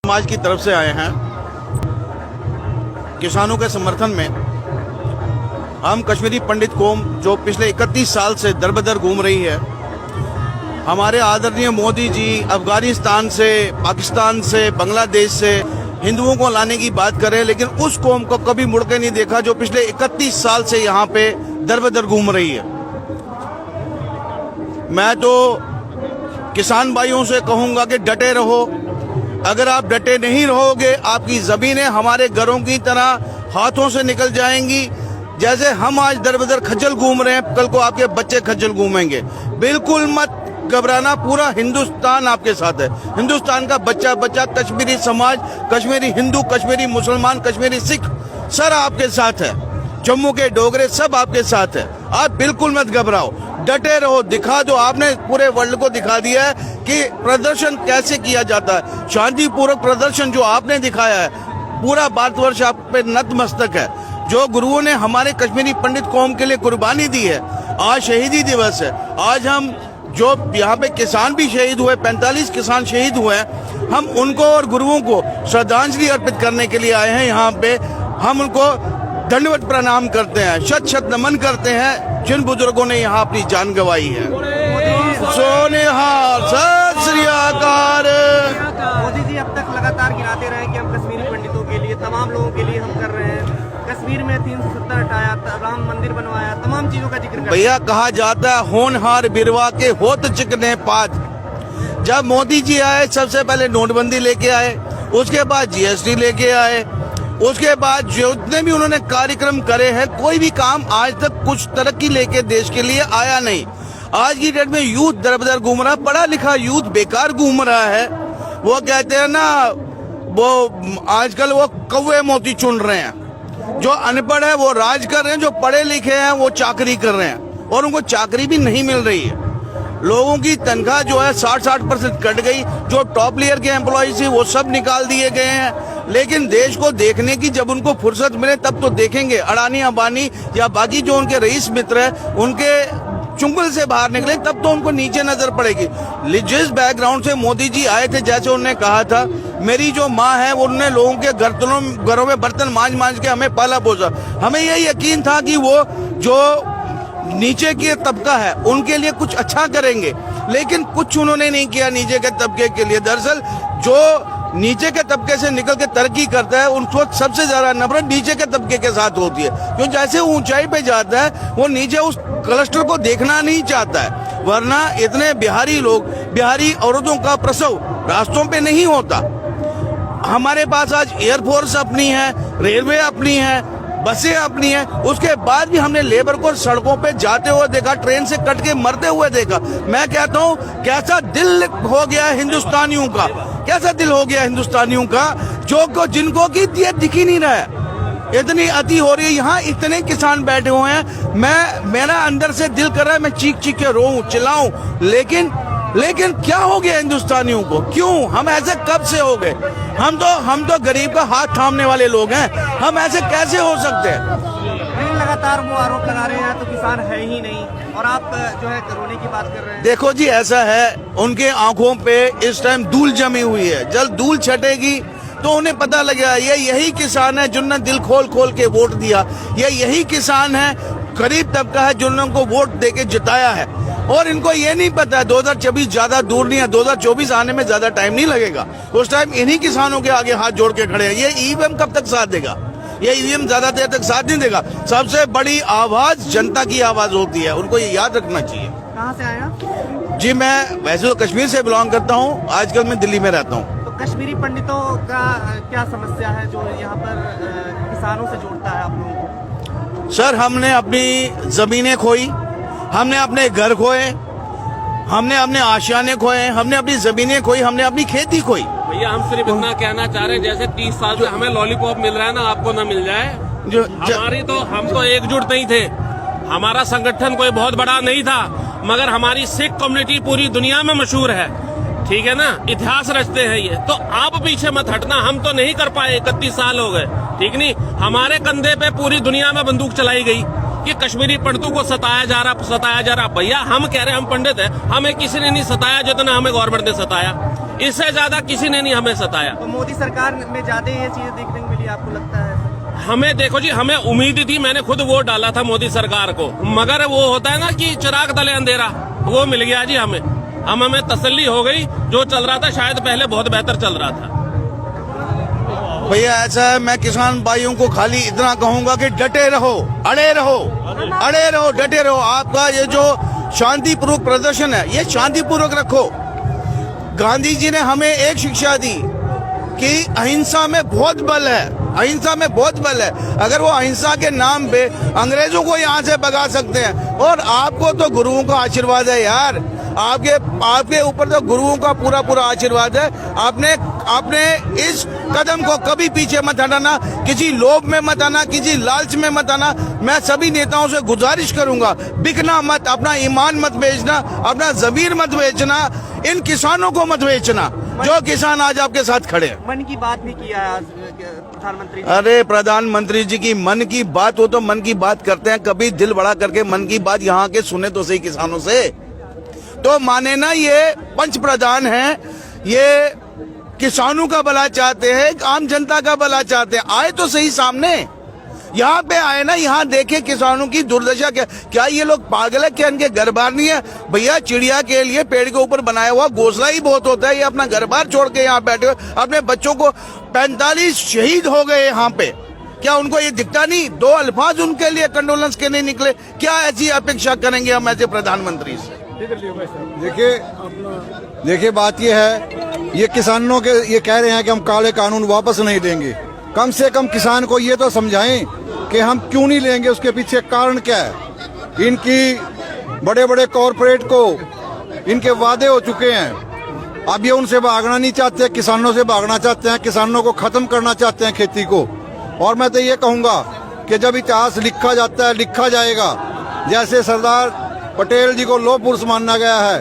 समाज की तरफ से आए हैं किसानों के समर्थन में। हम कश्मीरी पंडित कौम जो पिछले 31 साल से दर बदर घूम रही है, हमारे आदरणीय मोदी जी अफगानिस्तान से, पाकिस्तान से, बांग्लादेश से हिंदुओं को लाने की बात कर रहे हैं, लेकिन उस कौम को कभी मुड़ के नहीं देखा जो पिछले 31 साल से यहाँ पे दर बदर घूम रही है। मैं तो किसान भाइयों से कहूंगा कि डटे रहो। अगर आप डटे नहीं रहोगे, आपकी जमीनें हमारे घरों की तरह हाथों से निकल जाएंगी। जैसे हम आज दर बदर खज्जल घूम रहे हैं, कल को आपके बच्चे खज्जल घूमेंगे। बिल्कुल मत घबराना, पूरा हिंदुस्तान आपके साथ है। हिंदुस्तान का बच्चा बच्चा, कश्मीरी समाज, कश्मीरी हिंदू, कश्मीरी मुसलमान, कश्मीरी सिख सर आपके साथ है। जम्मू के डोगरे सब आपके साथ है। आप बिल्कुल मत घबराओ, डटे रहो। दिखा दो, आपने पूरे वर्ल्ड को दिखा दिया है कि प्रदर्शन कैसे किया जाता है। शांतिपूर्वक प्रदर्शन जो आपने दिखाया है, पूरा भारतवर्ष आप पे नतमस्तक है। जो गुरुओं ने हमारे कश्मीरी पंडित कौम के लिए कुर्बानी दी है। आज शहीदी दिवस है। आज हम जो यहाँ पे किसान भी शहीद हुए, 45 किसान शहीद हुए हैं, हम उनको और गुरुओं को श्रद्धांजलि अर्पित करने के लिए आए हैं। यहाँ पे हम उनको दंडवत प्रणाम करते हैं, शत शत नमन करते हैं जिन बुजुर्गों ने यहाँ अपनी जान गंवाई है। सोनिहार, सत श्री अकाल। मोदी जी अब तक लगातार गिराते रहे कि हम कश्मीरी पंडितों के लिए, तमाम लोगों के लिए हम कर रहे हैं। कश्मीर में 370 हटाया, राम मंदिर बनवाया, तमाम चीजों का जिक्र। भैया कहा जाता है होनहार बिरवा के होत चिकने पात। जब मोदी जी आए, सबसे पहले नोटबंदी लेके आए, उसके बाद जीएसटी लेके आए, उसके बाद जितने भी उन्होंने कार्यक्रम करे हैं, कोई भी काम आज तक कुछ तरक्की लेके देश के लिए आया नहीं। आज की डेट में यूथ दर बदर घूम रहा, पढ़ा लिखा यूथ बेकार घूम रहा है। वो कहते हैं ना, वो आजकल वो कौवे मोती चुन रहे हैं। जो अनपढ़ है वो राज कर रहे हैं, जो पढ़े लिखे हैं वो चाकरी कर रहे हैं, और उनको चाकरी भी नहीं मिल रही है। लोगों की तनख्वाह जो है 60% कट गई। जो टॉप लेयर के एम्प्लॉय थी वो सब निकाल दिए गए हैं। लेकिन देश को देखने की जब उनको फुर्सत मिले तब तो देखेंगे। अडानी अंबानी या बाकी जो उनके रईस मित्र हैं, उनके चुंगल से बाहर निकले तब तो उनको नीचे नजर पड़ेगी। जिस बैकग्राउंड से मोदी जी आए थे, जैसे उन्होंने कहा था, मेरी जो माँ है उन्होंने लोगों के घरों में बर्तन मांज के हमें पाला पोसा। हमें ये यकीन था कि वो जो नीचे के तबका है उनके लिए कुछ अच्छा करेंगे, लेकिन कुछ उन्होंने नहीं किया नीचे के तबके के लिए। दरअसल जो नीचे के तबके से निकल के तरक्की करता है, उनको सबसे ज्यादा नफरत नीचे के तबके के साथ होती है। क्यों? जैसे ऊंचाई पे जाता है वो नीचे उस क्लस्टर को देखना नहीं चाहता है। वरना इतने बिहारी लोग, बिहारी औरतों का प्रसव रास्तों पे नहीं होता। हमारे पास आज एयरफोर्स अपनी है, रेलवे अपनी है, बसें अपनी है। उसके बाद भी हमने लेबर को सड़कों पे जाते हुए देखा, ट्रेन से कट के मरते हुए देखा। मैं कहता हूँ कैसा दिल हो गया हिंदुस्तानियों का, कैसा दिल हो गया हिंदुस्तानियों का, जो जिनको की दिख ही नहीं रहा है। इतनी अति हो रही है। यहाँ इतने किसान बैठे हुए हैं, मेरा अंदर से दिल कर रहा है मैं चीख चीख के रोऊं, चिल्लाऊं, लेकिन क्या हो गया हिंदुस्तानियों को? क्यों हम ऐसे कब से हो गए? हम तो गरीब का हाथ थामने वाले लोग हैं, हम ऐसे कैसे हो सकते हैं? लगातार वो आरोप लगा रहे हैं तो किसान है ही नहीं, और आप जो है रोने की बात कर रहे हैं। देखो जी, ऐसा है, उनके आंखों पे इस टाइम धूल जमी हुई है। जब धूल छटेगी तो उन्हें पता लगेगा ये यही किसान है जिन्होंने दिल खोल खोल के वोट दिया। ये यही किसान है, गरीब तबका है जिन्होंने उनको वोट देके जिताया है। और इनको ये नहीं पता है 2024 ज्यादा दूर नहीं है, 2024 आने में ज्यादा टाइम नहीं लगेगा। उस टाइम इन्हीं किसानों के आगे हाथ जोड़ के खड़े हैं। ये ईवीएम कब तक साथ देगा? ये ईवीएम ज्यादा देर तक साथ नहीं देगा। सबसे बड़ी आवाज जनता की आवाज होती है, उनको ये याद रखना चाहिए। कहाँ से आए आप? जी, मैं वैसे तो कश्मीर से बिलोंग करता हूँ, आजकल मैं दिल्ली में रहता हूँ। तो कश्मीरी पंडितों का क्या समस्या है जो यहाँ पर किसानों से जोड़ता है आप लोगों को? सर, हमने अपनी जमीनें खोई, हमने अपने घर खोए, हमने अपने आशियाने खोए, हमने अपनी जमीनें खोई, हमने अपनी खेती खोई। भैया हम सिर्फ इतना कहना चाह रहे हैं, जैसे 30 साल से हमें लॉलीपॉप मिल रहा है ना, आपको ना मिल जाए। हम तो एकजुट नहीं थे, हमारा संगठन कोई बहुत बड़ा नहीं था, मगर हमारी सिख कम्युनिटी पूरी दुनिया में मशहूर है। ठीक है ना, इतिहास रचते हैं ये। तो आप पीछे मत हटना, हम तो नहीं कर पाए, 31 साल हो गए। ठीक नहीं, हमारे कंधे पे पूरी दुनिया में बंदूक चलाई गई कि कश्मीरी पंडितों को सताया जा रहा। भैया हम कह रहे हैं हम पंडित हैं, हमें किसी ने नहीं सताया जितना हमें गवर्नमेंट ने सताया। इससे ज्यादा किसी ने नहीं हमें सताया। तो मोदी सरकार में ज्यादा ये चीजें देखने को मिली, आपको लगता है? हमें देखो जी, हमें उम्मीद थी, मैंने खुद वोट डाला था मोदी सरकार को, मगर वो होता है ना कि चिराग तले अंधेरा, वो मिल गया जी हमें। हमें तसल्ली हो गई, जो चल रहा था शायद पहले बहुत बेहतर चल रहा था। भैया ऐसा है, मैं किसान भाइयों को खाली इतना कहूंगा कि डटे रहो, अड़े रहो, अड़े रहो, डटे रहो। आपका ये जो शांतिपूर्वक प्रदर्शन है, ये शांतिपूर्वक रखो। गांधी जी ने हमें एक शिक्षा दी कि अहिंसा में बहुत बल है, अहिंसा में बहुत बल है। अगर वो अहिंसा के नाम पे अंग्रेजों को यहाँ से भगा सकते हैं, और आपको तो गुरुओं का आशीर्वाद है यार, आपके ऊपर तो गुरुओं का पूरा पूरा आशीर्वाद है। आपने इस कदम को कभी पीछे मत हटाना, किसी लोभ में मत आना, किसी लालच में मत आना। मैं सभी नेताओं से गुजारिश करूंगा, बिकना मत, अपना ईमान मत बेचना, अपना जमीर मत बेचना, इन किसानों को मत बेचना जो किसान आज आपके साथ खड़े हैं। मन की बात भी किया है आज प्रधानमंत्री जी। अरे प्रधानमंत्री जी की मन की बात, वो तो मन की बात करते हैं, कभी दिल बड़ा करके मन की बात यहाँ के सुने तो सही किसानों से, तो माने ना ये पंच प्रधान हैं, ये किसानों का भला चाहते हैं, आम जनता का भला चाहते हैं। आए तो सही सामने, यहाँ पे आए ना, यहाँ देखे किसानों की दुर्दशा। क्या ये लोग पागल है? क्या इनके घर बार नहीं है? भैया चिड़िया के लिए पेड़ के ऊपर बनाया हुआ घोंसला ही बहुत होता है। ये अपना घर बार छोड़ के यहाँ बैठे हुए, अपने बच्चों को 45 शहीद हो गए यहाँ पे, क्या उनको ये दिखता नहीं? 2 अल्फाज उनके लिए कंडोलेंस के नहीं निकले? क्या ऐसी अपेक्षा करेंगे हम ऐसे प्रधानमंत्री से? देखिए बात ये है, ये किसानों के ये कह रहे हैं कि हम काले कानून वापस नहीं देंगे। कम से कम किसान को ये तो समझाएं कि हम क्यों नहीं लेंगे, उसके पीछे कारण क्या है। इनकी बड़े बड़े कॉरपोरेट को इनके वादे हो चुके हैं, अब ये उनसे भागना नहीं चाहते, किसानों से भागना चाहते हैं, किसानों को खत्म करना चाहते हैं, खेती को। और मैं तो ये कहूँगा कि जब इतिहास लिखा जाता है, लिखा जाएगा। जैसे सरदार पटेल जी को लौह पुरुष माना गया है,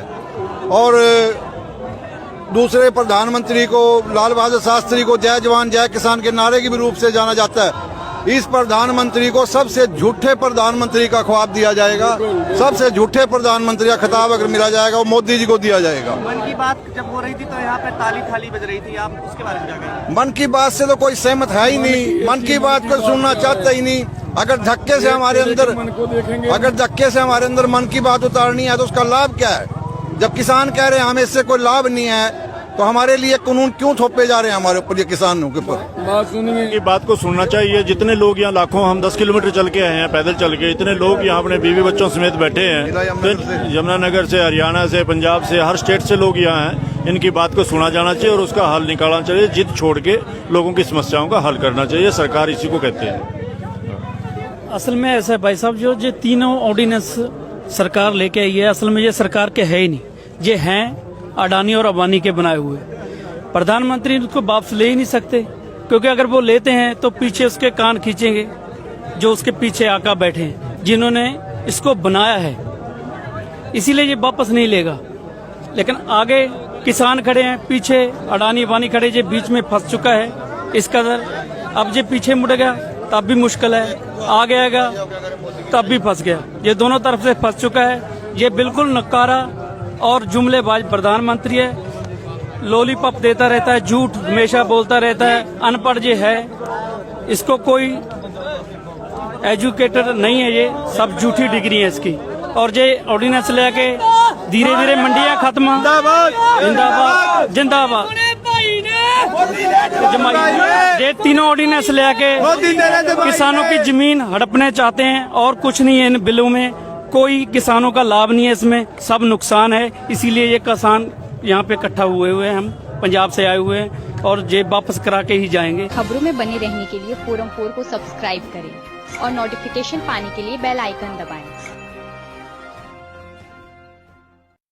और दूसरे प्रधानमंत्री को लाल बहादुर शास्त्री को जय जवान जय किसान के नारे के भी रूप से जाना जाता है, इस प्रधानमंत्री को सबसे झूठे प्रधानमंत्री का ख्वाब दिया जाएगा। सबसे झूठे प्रधानमंत्री का खिताब अगर मिला जाएगा वो मोदी जी को दिया जाएगा। मन की बात जब हो रही थी तो यहाँ पे ताली थाली बज रही थी, आप उसके बारे में क्या कहेंगे? मन की बात से तो कोई सहमत है ही नहीं, मन की बात को सुनना चाहता ही नहीं। अगर धक्के से हमारे अंदर मन की बात उतारनी है तो उसका लाभ क्या है? जब किसान कह रहे हैं हमें इससे कोई लाभ नहीं है, तो हमारे लिए कानून क्यों थोपे जा रहे हैं हमारे ऊपर, ये किसानों के ऊपर? बात सुनिए, ये बात को सुनना चाहिए। जितने लोग यहाँ लाखों, हम 10 किलोमीटर चल के आए हैं, पैदल चल के, इतने लोग यहाँ अपने बीवी बच्चों समेत बैठे हैं। यमुनानगर से, हरियाणा से, पंजाब से, हर स्टेट से लोग यहाँ हैं। इनकी बात को सुना जाना चाहिए और उसका हल निकालना चाहिए। जिद छोड़ के लोगों की समस्याओं का हल करना चाहिए, सरकार इसी को कहते हैं। असल में ऐसा है भाई साहब, जो तीनों ऑर्डिनेंस सरकार लेके आई है, असल में ये सरकार के है ही नहीं, ये हैं अडानी और अंबानी के बनाए हुए। प्रधानमंत्री उसको वापस ले ही नहीं सकते, क्योंकि अगर वो लेते हैं तो पीछे उसके कान खींचेंगे जो उसके पीछे आका बैठे हैं, जिन्होंने इसको बनाया है, इसीलिए ये वापस नहीं लेगा। लेकिन आगे किसान खड़े हैं, पीछे अडानी अंबानी खड़े, ये बीच में फंस चुका है इस कदर। अब ये पीछे मुड़ गया तब भी मुश्किल है, आगे आएगा तब भी फंस गया। ये दोनों तरफ से फंस चुका है। ये बिल्कुल नकारा और जुमलेबाज प्रधानमंत्री है, लॉलीपॉप देता रहता है, झूठ हमेशा बोलता रहता है, अनपढ़ ये है, इसको कोई एजुकेटेड नहीं है, ये सब झूठी डिग्री है इसकी। और ये ऑर्डिनेंस लेके धीरे धीरे मंडियां खत्म, जिंदाबाद जिंदाबाद। ये तीनों ऑर्डिनेंस लेके किसानों की जमीन हड़पने चाहते हैं, और कुछ नहीं है इन बिलों में, कोई किसानों का लाभ नहीं है इसमें, सब नुकसान है। इसीलिए ये किसान यहाँ पे इकट्ठा हुए हैं, हम पंजाब से आए हुए हैं, और ये वापस करा के ही जाएंगे। खबरों में बने रहने के लिए फोरम 4 को सब्सक्राइब करें और नोटिफिकेशन पाने के लिए बेल आइकन दबाएं।